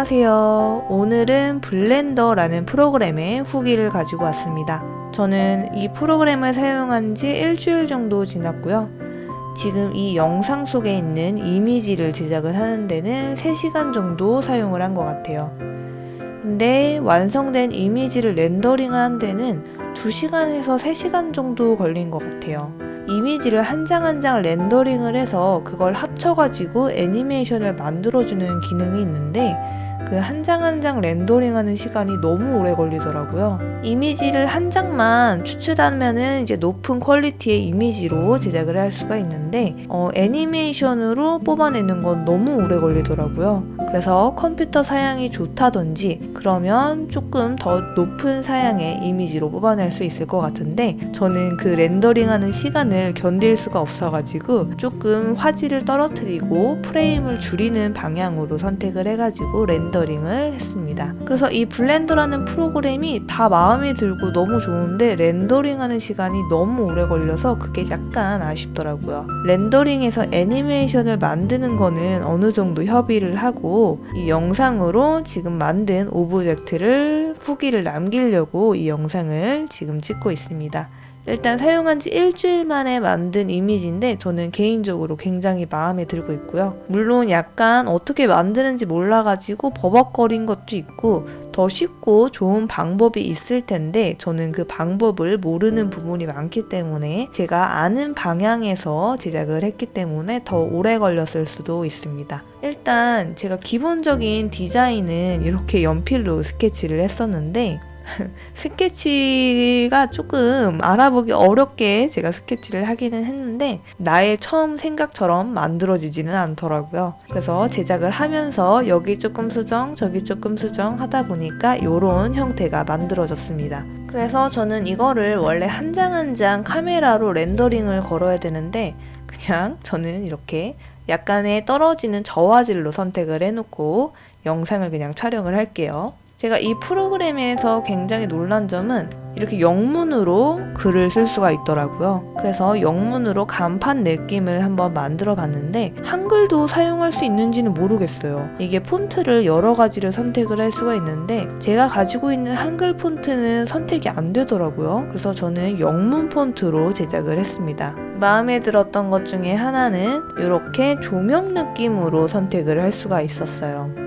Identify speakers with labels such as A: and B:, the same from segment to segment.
A: 안녕하세요. 오늘은 블렌더라는 프로그램의 후기를 가지고 왔습니다. 저는 이 프로그램을 사용한 지 일주일 정도 지났고요. 지금 이 영상 속에 있는 이미지를 제작을 하는 데는 3시간 정도 사용을 한 것 같아요. 근데 완성된 이미지를 렌더링하는 데는 2시간에서 3시간 정도 걸린 것 같아요. 이미지를 한 장 한 장 렌더링을 해서 그걸 합쳐가지고 애니메이션을 만들어주는 기능이 있는데 그 한 장 한 장 렌더링하는 시간이 너무 오래 걸리더라고요. 이미지를 한 장만 추출하면은 이제 높은 퀄리티의 이미지로 제작을 할 수가 있는데 애니메이션으로 뽑아내는 건 너무 오래 걸리더라고요. 그래서 컴퓨터 사양이 좋다든지 그러면 조금 더 높은 사양의 이미지로 뽑아낼 수 있을 것 같은데 저는 그 렌더링하는 시간을 견딜 수가 없어가지고 조금 화질을 떨어뜨리고 프레임을 줄이는 방향으로 선택을 해가지고 렌더링을 했습니다. 그래서 이 블렌더라는 프로그램이 다 마음에 들고 너무 좋은데 렌더링하는 시간이 너무 오래 걸려서 그게 약간 아쉽더라고요. 렌더링에서 애니메이션을 만드는 거는 어느 정도 협의를 하고 이 영상으로 지금 만든 오브젝트를 후기를 남기려고 이 영상을 지금 찍고 있습니다. 일단 사용한 지 일주일 만에 만든 이미지인데 저는 개인적으로 굉장히 마음에 들고 있고요. 물론 약간 어떻게 만드는지 몰라가지고 버벅거린 것도 있고 더 쉽고 좋은 방법이 있을 텐데 저는 그 방법을 모르는 부분이 많기 때문에 제가 아는 방향에서 제작을 했기 때문에 더 오래 걸렸을 수도 있습니다. 일단 제가 기본적인 디자인은 이렇게 연필로 스케치를 했었는데 스케치가 조금 알아보기 어렵게 제가 스케치를 하기는 했는데 나의 처음 생각처럼 만들어지지는 않더라고요. 그래서 제작을 하면서 여기 조금 수정 저기 조금 수정 하다 보니까 이런 형태가 만들어졌습니다. 그래서 저는 이거를 원래 한 장 한 장 카메라로 렌더링을 걸어야 되는데 그냥 저는 이렇게 약간의 떨어지는 저화질로 선택을 해놓고 영상을 그냥 촬영을 할게요. 제가 이 프로그램에서 굉장히 놀란 점은 이렇게 영문으로 글을 쓸 수가 있더라고요. 그래서 영문으로 간판 느낌을 한번 만들어 봤는데 한글도 사용할 수 있는지는 모르겠어요. 이게 폰트를 여러 가지를 선택을 할 수가 있는데 제가 가지고 있는 한글 폰트는 선택이 안 되더라고요. 그래서 저는 영문 폰트로 제작을 했습니다. 마음에 들었던 것 중에 하나는 이렇게 조명 느낌으로 선택을 할 수가 있었어요.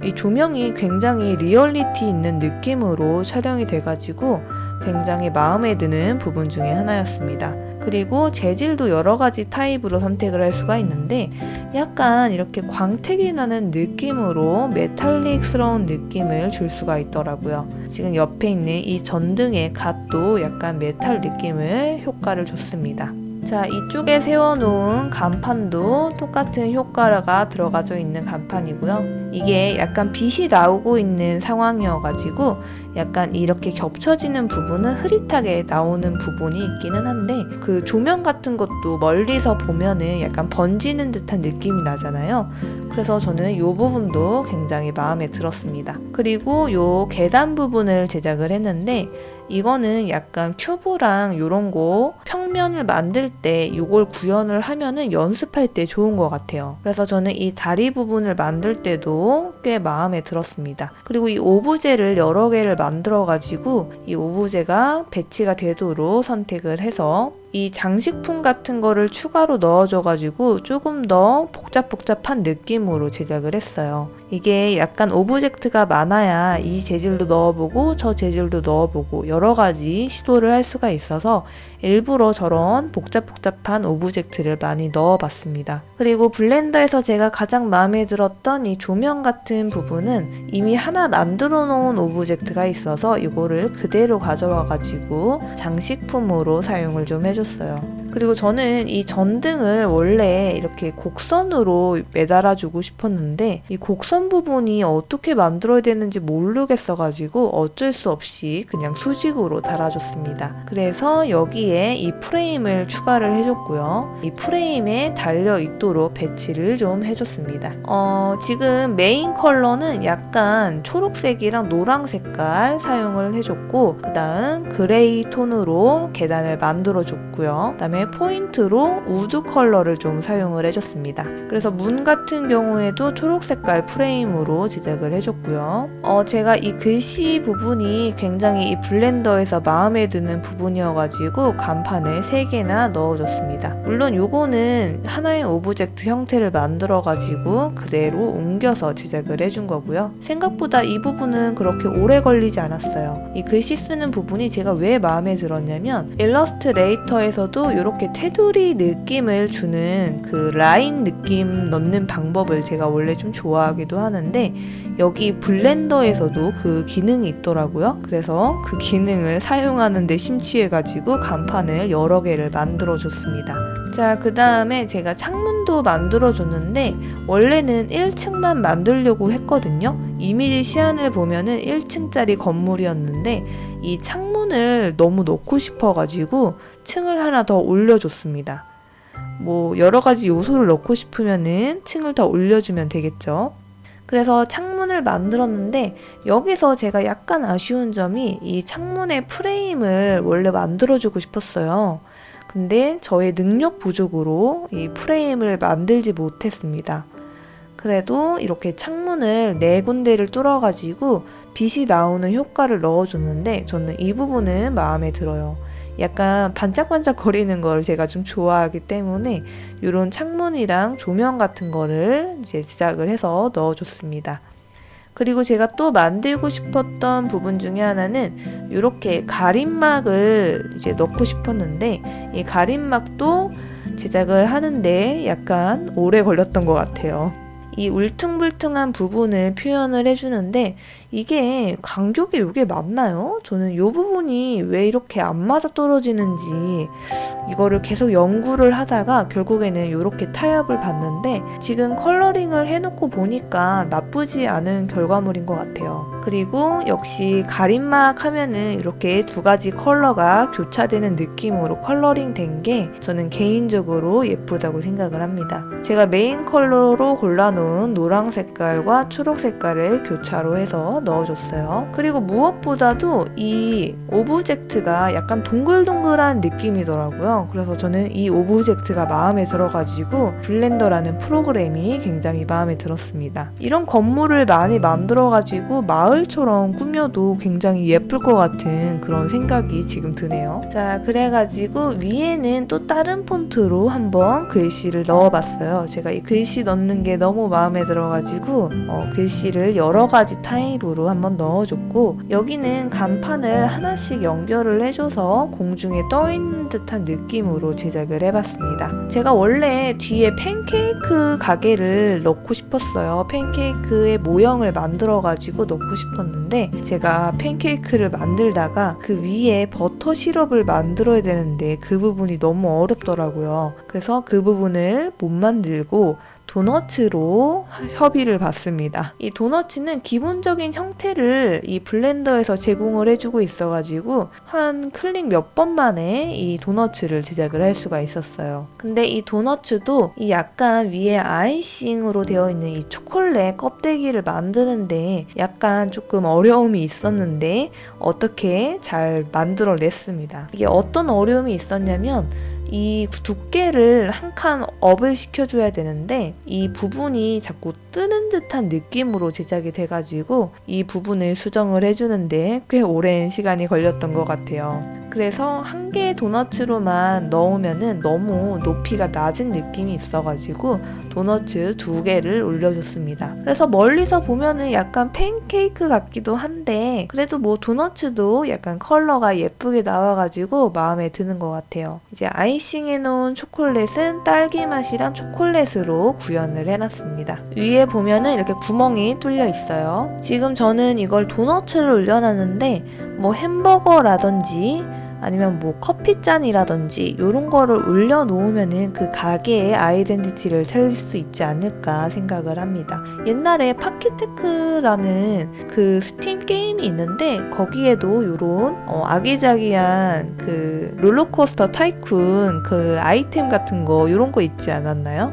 A: 이 조명이 굉장히 리얼리티 있는 느낌으로 촬영이 돼가지고 굉장히 마음에 드는 부분 중에 하나였습니다. 그리고 재질도 여러 가지 타입으로 선택을 할 수가 있는데 약간 이렇게 광택이 나는 느낌으로 메탈릭스러운 느낌을 줄 수가 있더라고요. 지금 옆에 있는 이 전등의 갓도 약간 메탈 느낌을 효과를 줬습니다. 자, 이쪽에 세워놓은 간판도 똑같은 효과가 들어가져 있는 간판이고요. 이게 약간 빛이 나오고 있는 상황이어가지고 약간 이렇게 겹쳐지는 부분은 흐릿하게 나오는 부분이 있기는 한데 그 조명 같은 것도 멀리서 보면은 약간 번지는 듯한 느낌이 나잖아요. 그래서 저는 이 부분도 굉장히 마음에 들었습니다. 그리고 이 계단 부분을 제작을 했는데 이거는 약간 큐브랑 이런 거 평면을 만들 때 이걸 구현을 하면은 연습할 때 좋은 것 같아요. 그래서 저는 이 다리 부분을 만들 때도 꽤 마음에 들었습니다. 그리고 이 오브제를 여러 개를 만들어 가지고 이 오브제가 배치가 되도록 선택을 해서 이 장식품 같은 거를 추가로 넣어줘가지고 조금 더 복잡복잡한 느낌으로 제작을 했어요. 이게 약간 오브젝트가 많아야 이 재질도 넣어보고 저 재질도 넣어보고 여러 가지 시도를 할 수가 있어서 일부러 저런 복잡복잡한 오브젝트를 많이 넣어봤습니다. 그리고 블렌더에서 제가 가장 마음에 들었던 이 조명 같은 부분은 이미 하나 만들어 놓은 오브젝트가 있어서 이거를 그대로 가져와가지고 장식품으로 사용을 좀 해줬어요. 그리고 저는 이 전등을 원래 이렇게 곡선으로 매달아주고 싶었는데 이 곡선 부분이 어떻게 만들어야 되는지 모르겠어가지고 어쩔 수 없이 그냥 수직으로 달아줬습니다. 그래서 여기에 이 프레임을 추가를 해줬고요. 이 프레임에 달려있도록 배치를 좀 해줬습니다. 지금 메인 컬러는 약간 초록색이랑 노랑 색깔 사용을 해줬고 그 다음 그레이 톤으로 계단을 만들어줬고요. 그 다음에 이렇게 포인트로 우드 컬러를 좀 사용을 해줬습니다. 그래서 문 같은 경우에도 초록 색깔 프레임으로 제작을 해줬고요. 제가 이 글씨 부분이 굉장히 이 블렌더에서 마음에 드는 부분이어가지고 간판을 3개나 넣어줬습니다. 물론 요거는 하나의 오브젝트 형태를 만들어가지고 그대로 옮겨서 제작을 해준 거고요. 생각보다 이 부분은 그렇게 오래 걸리지 않았어요. 이 글씨 쓰는 부분이 제가 왜 마음에 들었냐면 일러스트레이터에서도 이렇게 테두리 느낌을 주는 그 라인 느낌 넣는 방법을 제가 원래 좀 좋아하기도 하는데 여기 블렌더에서도 그 기능이 있더라고요. 그래서 그 기능을 사용하는 데 심취해가지고 간판을 여러 개를 만들어줬습니다. 자, 그 다음에 제가 창문도 만들어줬는데 원래는 1층만 만들려고 했거든요. 이미지 시안을 보면은 1층짜리 건물이었는데 이 창문을 너무 넣고 싶어가지고 층을 하나 더 올려줬습니다. 뭐 여러 가지 요소를 넣고 싶으면은 층을 더 올려주면 되겠죠. 그래서 창문을 만들었는데 여기서 제가 약간 아쉬운 점이 이 창문의 프레임을 원래 만들어주고 싶었어요. 근데 저의 능력 부족으로 이 프레임을 만들지 못했습니다. 그래도 이렇게 창문을 4군데를 뚫어가지고 빛이 나오는 효과를 넣어줬는데 저는 이 부분은 마음에 들어요. 약간 반짝반짝 거리는 걸 제가 좀 좋아하기 때문에 이런 창문이랑 조명 같은 거를 이제 제작을 해서 넣어줬습니다. 그리고 제가 또 만들고 싶었던 부분 중에 하나는 이렇게 가림막을 이제 넣고 싶었는데 이 가림막도 제작을 하는데 약간 오래 걸렸던 것 같아요. 이 울퉁불퉁한 부분을 표현을 해주는데 이게 간격이 이게 맞나요? 저는 이 부분이 왜 이렇게 안 맞아 떨어지는지 이거를 계속 연구를 하다가 결국에는 이렇게 타협을 봤는데 지금 컬러링을 해놓고 보니까 나쁘지 않은 결과물인 것 같아요. 그리고 역시 가림막 하면은 이렇게 2가지 컬러가 교차되는 느낌으로 컬러링 된 게 저는 개인적으로 예쁘다고 생각을 합니다. 제가 메인 컬러로 골라놓은 노랑 색깔과 초록 색깔을 교차로 해서 넣어줬어요. 그리고 무엇보다도 이 오브젝트가 약간 동글동글한 느낌이더라고요. 그래서 저는 이 오브젝트가 마음에 들어가지고 블렌더라는 프로그램이 굉장히 마음에 들었습니다. 이런 건물을 많이 만들어가지고 마을처럼 꾸며도 굉장히 예쁠 것 같은 그런 생각이 지금 드네요. 자, 그래가지고 위에는 또 다른 폰트로 한번 글씨를 넣어봤어요. 제가 이 글씨 넣는 게 너무 마음에 들어가지고 글씨를 여러 가지 타입으로 한번 넣어줬고 여기는 간판을 하나씩 연결을 해줘서 공중에 떠있는 듯한 느낌으로 제작을 해봤습니다. 제가 원래 뒤에 팬케이크 가게를 넣고 싶었어요. 팬케이크의 모형을 만들어가지고 넣고 싶었는데 제가 팬케이크를 만들다가 그 위에 버터 시럽을 만들어야 되는데 그 부분이 너무 어렵더라고요. 그래서 그 부분을 못 만들고 도너츠로 협의를 받습니다. 이 도너츠는 기본적인 형태를 이 블렌더에서 제공을 해주고 있어가지고 한 클릭 몇 번 만에 이 도너츠를 제작을 할 수가 있었어요. 근데 이 도너츠도 이 약간 위에 아이싱으로 되어 있는 이 초콜릿 껍데기를 만드는데 약간 조금 어려움이 있었는데 어떻게 잘 만들어냈습니다. 이게 어떤 어려움이 있었냐면 이 두께를 한 칸 업을 시켜줘야 되는데 이 부분이 자꾸 뜨는 듯한 느낌으로 제작이 돼가지고 이 부분을 수정을 해주는데 꽤 오랜 시간이 걸렸던 것 같아요. 그래서 한 개의 도너츠로만 넣으면은 너무 높이가 낮은 느낌이 있어가지고 도너츠 2개를 올려줬습니다. 그래서 멀리서 보면은 약간 팬케이크 같기도 한데 그래도 뭐 도너츠도 약간 컬러가 예쁘게 나와가지고 마음에 드는 것 같아요. 이제 아이싱 해놓은 초콜릿은 딸기 맛이랑 초콜릿으로 구현을 해놨습니다. 위에 보면은 이렇게 구멍이 뚫려 있어요. 지금 저는 이걸 도너츠를 올려놨는데 뭐 햄버거라든지 아니면 뭐 커피잔이라든지 이런 거를 올려놓으면은 그 가게의 아이덴티티를 찾을 수 있지 않을까 생각을 합니다. 옛날에 파키테크라는 그 스팀 게임이 있는데 거기에도 이런 아기자기한 그 롤러코스터 타이쿤 그 아이템 같은 거 이런 거 있지 않았나요?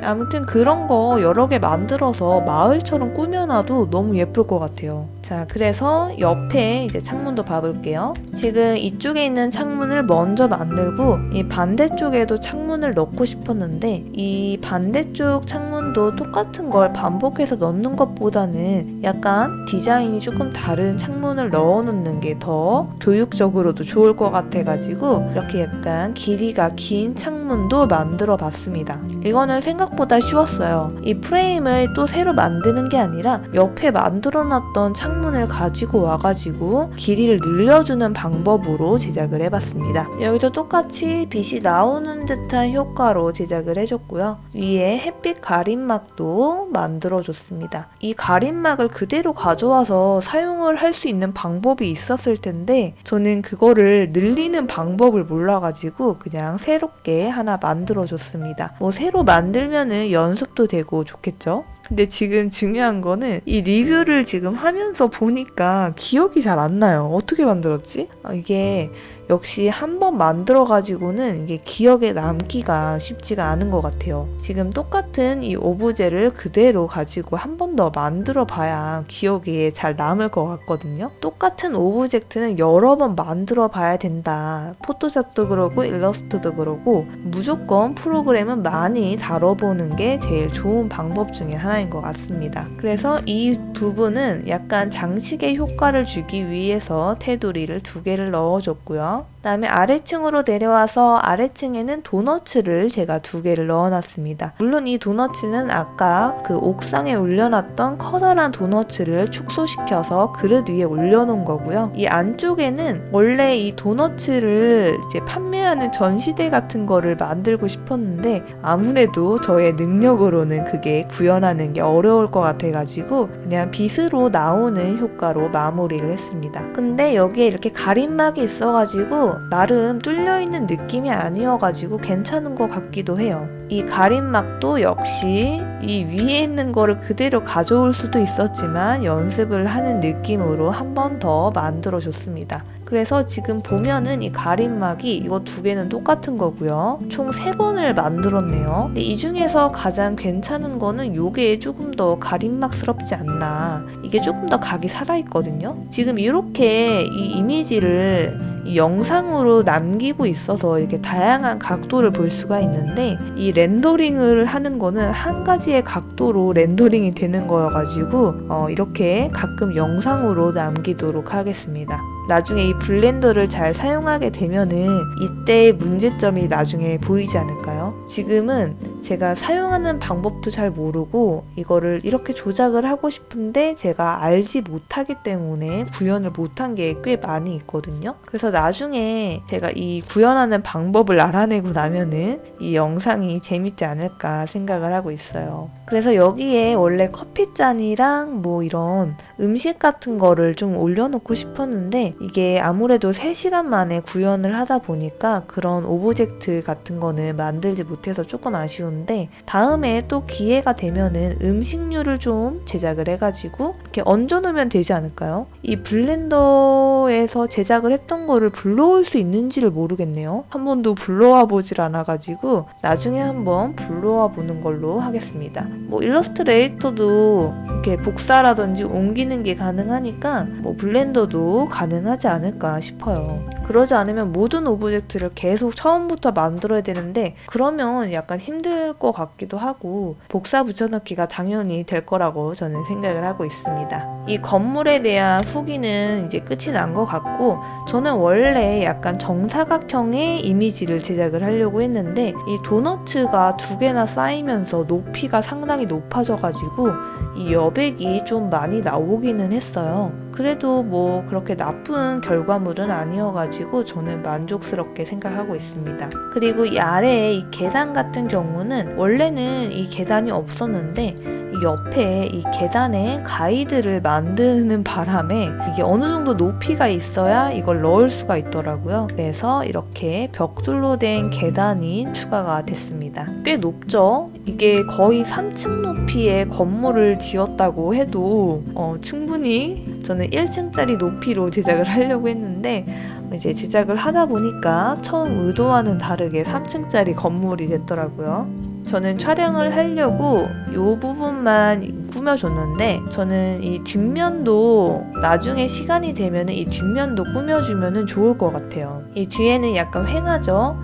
A: 아무튼 그런 거 여러 개 만들어서 마을처럼 꾸며놔도 너무 예쁠 것 같아요. 자, 그래서 옆에 이제 창문도 봐볼게요. 지금 이쪽에 있는 창문을 먼저 만들고 이 반대쪽에도 창문을 넣고 싶었는데 이 반대쪽 창문도 똑같은 걸 반복해서 넣는 것보다는 약간 디자인이 조금 다른 창문을 넣어 놓는 게 더 교육적으로도 좋을 것 같아가지고 이렇게 약간 길이가 긴 창문도 만들어 봤습니다. 이거는 생각보다 쉬웠어요. 이 프레임을 또 새로 만드는 게 아니라 옆에 만들어 놨던 창문을 가지고 와가지고 길이를 늘려주는 방법으로 제작을 해봤습니다. 여기도 똑같이 빛이 나오는 듯한 효과로 제작을 해줬고요. 위에 햇빛 가림막도 만들어줬습니다. 이 가림막을 그대로 가져와서 사용을 할 수 있는 방법이 있었을 텐데 저는 그거를 늘리는 방법을 몰라가지고 그냥 새롭게 하나 만들어줬습니다. 뭐 새로 만들면은 연습도 되고 좋겠죠? 근데 지금 중요한 거는 이 리뷰를 지금 하면서 보니까 기억이 잘 안 나요. 어떻게 만들었지? 이게 역시 한번 만들어가지고는 이게 기억에 남기가 쉽지가 않은 것 같아요. 지금 똑같은 이 오브제를 그대로 가지고 한 번 더 만들어 봐야 기억에 잘 남을 것 같거든요. 똑같은 오브젝트는 여러 번 만들어 봐야 된다. 포토샵도 그러고 일러스트도 그러고 무조건 프로그램은 많이 다뤄보는 게 제일 좋은 방법 중에 하나인 것 같습니다. 그래서 이 부분은 약간 장식의 효과를 주기 위해서 테두리를 2개를 넣어줬고요. 그다음에 아래층으로 내려와서 아래층에는 도너츠를 제가 2개를 넣어놨습니다. 물론 이 도너츠는 아까 그 옥상에 올려놨던 커다란 도너츠를 축소시켜서 그릇 위에 올려놓은 거고요. 이 안쪽에는 원래 이 도너츠를 이제 판매하는 전시대 같은 거를 만들고 싶었는데 아무래도 저의 능력으로는 그게 구현하는 게 어려울 것 같아가지고 그냥 빗으로 나오는 효과로 마무리를 했습니다. 근데 여기에 이렇게 가림막이 있어가지고 나름 뚫려있는 느낌이 아니어가지고 괜찮은 것 같기도 해요. 이 가림막도 역시 이 위에 있는 거를 그대로 가져올 수도 있었지만 연습을 하는 느낌으로 한 번 더 만들어줬습니다. 그래서 지금 보면은 이 가림막이 이거 2개는 똑같은 거고요. 총 3번을 만들었네요. 근데 이 중에서 가장 괜찮은 거는 요게 조금 더 가림막스럽지 않나. 이게 조금 더 각이 살아있거든요. 지금 이렇게 이 이미지를 이 영상으로 남기고 있어서 이렇게 다양한 각도를 볼 수가 있는데 이 렌더링을 하는 거는 한 가지의 각도로 렌더링이 되는 거여가지고 이렇게 가끔 영상으로 남기도록 하겠습니다. 나중에 이 블렌더를 잘 사용하게 되면은 이때의 문제점이 나중에 보이지 않을까요? 지금은 제가 사용하는 방법도 잘 모르고 이거를 이렇게 조작을 하고 싶은데 제가 알지 못하기 때문에 구현을 못한 게 꽤 많이 있거든요. 그래서 나중에 제가 이 구현하는 방법을 알아내고 나면은 이 영상이 재밌지 않을까 생각을 하고 있어요. 그래서 여기에 원래 커피잔이랑 뭐 이런 음식 같은 거를 좀 올려놓고 싶었는데 이게 아무래도 3시간 만에 구현을 하다 보니까 그런 오브젝트 같은 거는 만들지 못해서 조금 아쉬운데 다음에 또 기회가 되면은 음식류를 좀 제작을 해가지고 이렇게 얹어놓으면 되지 않을까요? 이 블렌더에서 제작을 했던 거를 불러올 수 있는지를 모르겠네요. 한 번도 불러와 보질 않아가지고 나중에 한번 불러와 보는 걸로 하겠습니다. 뭐 일러스트레이터도 이렇게 복사라든지 옮기는 게 가능하니까 뭐 블렌더도 가능하지 않을까 싶어요. 그러지 않으면 모든 오브젝트를 계속 처음부터 만들어야 되는데 그러면 약간 힘들 것 같기도 하고 복사 붙여넣기가 당연히 될 거라고 저는 생각을 하고 있습니다. 이 건물에 대한 후기는 이제 끝이 난 것 같고 저는 원래 약간 정사각형의 이미지를 제작을 하려고 했는데 이 도너츠가 2개나 쌓이면서 높이가 상당히 높아져가지고 이 여백이 좀 많이 나오기는 했어요. 그래도 뭐 그렇게 나쁜 결과물은 아니어가지고 저는 만족스럽게 생각하고 있습니다. 그리고 이 아래에 이 계단 같은 경우는 원래는 이 계단이 없었는데 이 옆에 이 계단에 가이드를 만드는 바람에 이게 어느 정도 높이가 있어야 이걸 넣을 수가 있더라고요. 그래서 이렇게 벽돌로 된 계단이 추가가 됐습니다. 꽤 높죠? 이게 거의 3층 높이의 건물을 지었다고 해도 충분히 저는 1층짜리 높이로 제작을 하려고 했는데 이제 제작을 하다 보니까 처음 의도와는 다르게 3층짜리 건물이 됐더라고요. 저는 촬영을 하려고 이 부분만 꾸며줬는데 저는 이 뒷면도 나중에 시간이 되면 이 뒷면도 꾸며주면 좋을 것 같아요. 이 뒤에는 약간 휑하죠?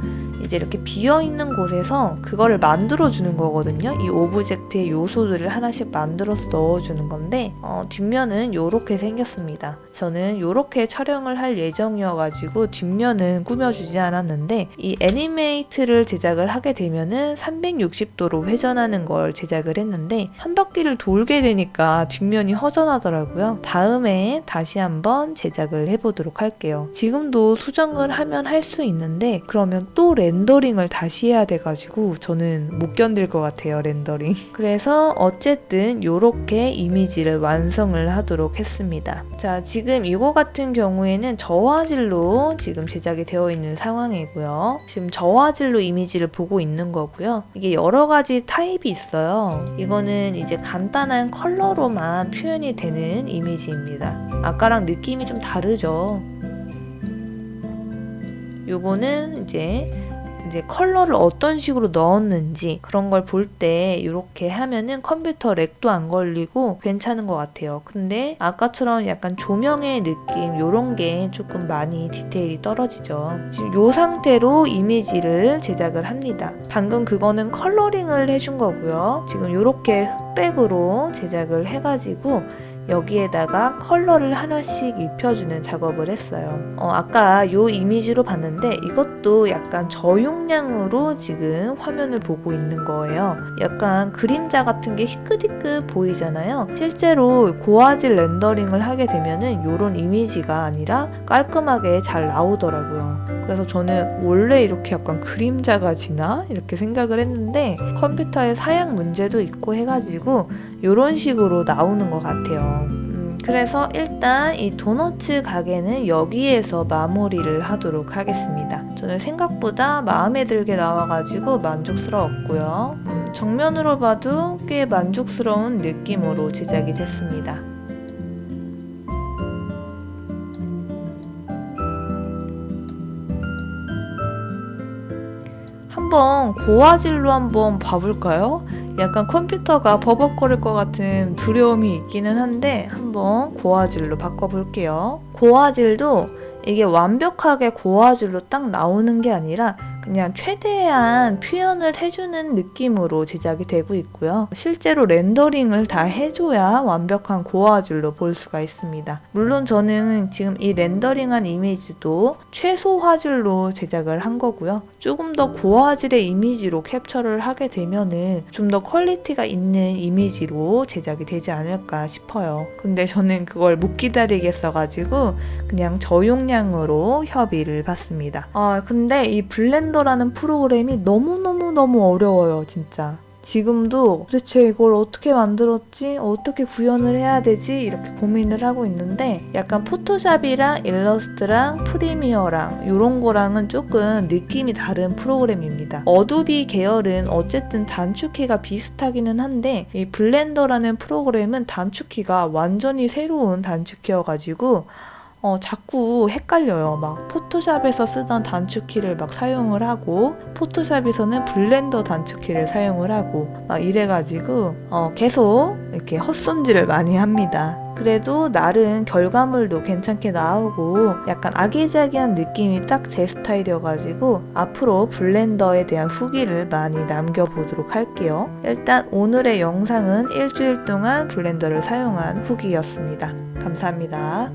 A: 이제 이렇게 비어있는 곳에서 그거를 만들어주는 거거든요. 이 오브젝트의 요소들을 하나씩 만들어서 넣어주는 건데 뒷면은 이렇게 생겼습니다. 저는 이렇게 촬영을 할 예정이어가지고 뒷면은 꾸며주지 않았는데 이 애니메이트를 제작을 하게 되면은 360도로 회전하는 걸 제작을 했는데 한 바퀴를 돌게 되니까 뒷면이 허전하더라고요. 다음에 다시 한번 제작을 해보도록 할게요. 지금도 수정을 하면 할 수 있는데 그러면 또 렌더링을 다시 해야 돼가지고 저는 못 견딜 것 같아요, 렌더링. 그래서 어쨌든 이렇게 이미지를 완성을 하도록 했습니다. 자, 지금 이거 같은 경우에는 저화질로 지금 제작이 되어 있는 상황이고요. 지금 저화질로 이미지를 보고 있는 거고요. 이게 여러 가지 타입이 있어요. 이거는 이제 간단한 컬러로만 표현이 되는 이미지입니다. 아까랑 느낌이 좀 다르죠. 요거는 이제 컬러를 어떤 식으로 넣었는지 그런 걸 볼 때 이렇게 하면은 컴퓨터 렉도 안 걸리고 괜찮은 것 같아요. 근데 아까처럼 약간 조명의 느낌 이런 게 조금 많이 디테일이 떨어지죠. 지금 이 상태로 이미지를 제작을 합니다. 방금 그거는 컬러링을 해준 거고요. 지금 이렇게 흑백으로 제작을 해가지고 여기에다가 컬러를 하나씩 입혀주는 작업을 했어요. 아까 이 이미지로 봤는데 이것도 약간 저용량으로 지금 화면을 보고 있는 거예요. 약간 그림자 같은 게 희끗희끗 보이잖아요. 실제로 고화질 렌더링을 하게 되면은 이런 이미지가 아니라 깔끔하게 잘 나오더라고요. 그래서 저는 원래 이렇게 약간 그림자가 지나? 이렇게 생각을 했는데 컴퓨터에 사양 문제도 있고 해가지고 이런 식으로 나오는 것 같아요. 그래서 일단 이 도너츠 가게는 여기에서 마무리를 하도록 하겠습니다. 저는 생각보다 마음에 들게 나와가지고 만족스러웠고요. 정면으로 봐도 꽤 만족스러운 느낌으로 제작이 됐습니다. 한번 고화질로 한번 봐볼까요? 약간 컴퓨터가 버벅거릴 것 같은 두려움이 있기는 한데 한번 고화질로 바꿔볼게요. 고화질도 이게 완벽하게 고화질로 딱 나오는 게 아니라 그냥 최대한 표현을 해주는 느낌으로 제작이 되고 있고요. 실제로 렌더링을 다 해줘야 완벽한 고화질로 볼 수가 있습니다. 물론 저는 지금 이 렌더링한 이미지도 최소 화질로 제작을 한 거고요. 조금 더 고화질의 이미지로 캡처를 하게 되면은 좀 더 퀄리티가 있는 이미지로 제작이 되지 않을까 싶어요. 근데 저는 그걸 못 기다리겠어가지고 그냥 저용량으로 협의를 받습니다. 근데 이 블렌더라는 프로그램이 너무 어려워요, 진짜. 지금도 도대체 이걸 어떻게 만들었지? 어떻게 구현을 해야 되지? 이렇게 고민을 하고 있는데 약간 포토샵이랑 일러스트랑 프리미어랑 이런 거랑은 조금 느낌이 다른 프로그램입니다. 어도비 계열은 어쨌든 단축키가 비슷하기는 한데 이 블렌더라는 프로그램은 단축키가 완전히 새로운 단축키여가지고 자꾸 헷갈려요. 막 포토샵에서 쓰던 단축키를 막 사용을 하고 포토샵에서는 블렌더 단축키를 사용을 하고 막 이래가지고 계속 이렇게 헛손질을 많이 합니다. 그래도 나름 결과물도 괜찮게 나오고 약간 아기자기한 느낌이 딱 제 스타일이어가지고 앞으로 블렌더에 대한 후기를 많이 남겨보도록 할게요. 일단 오늘의 영상은 일주일 동안 블렌더를 사용한 후기였습니다. 감사합니다.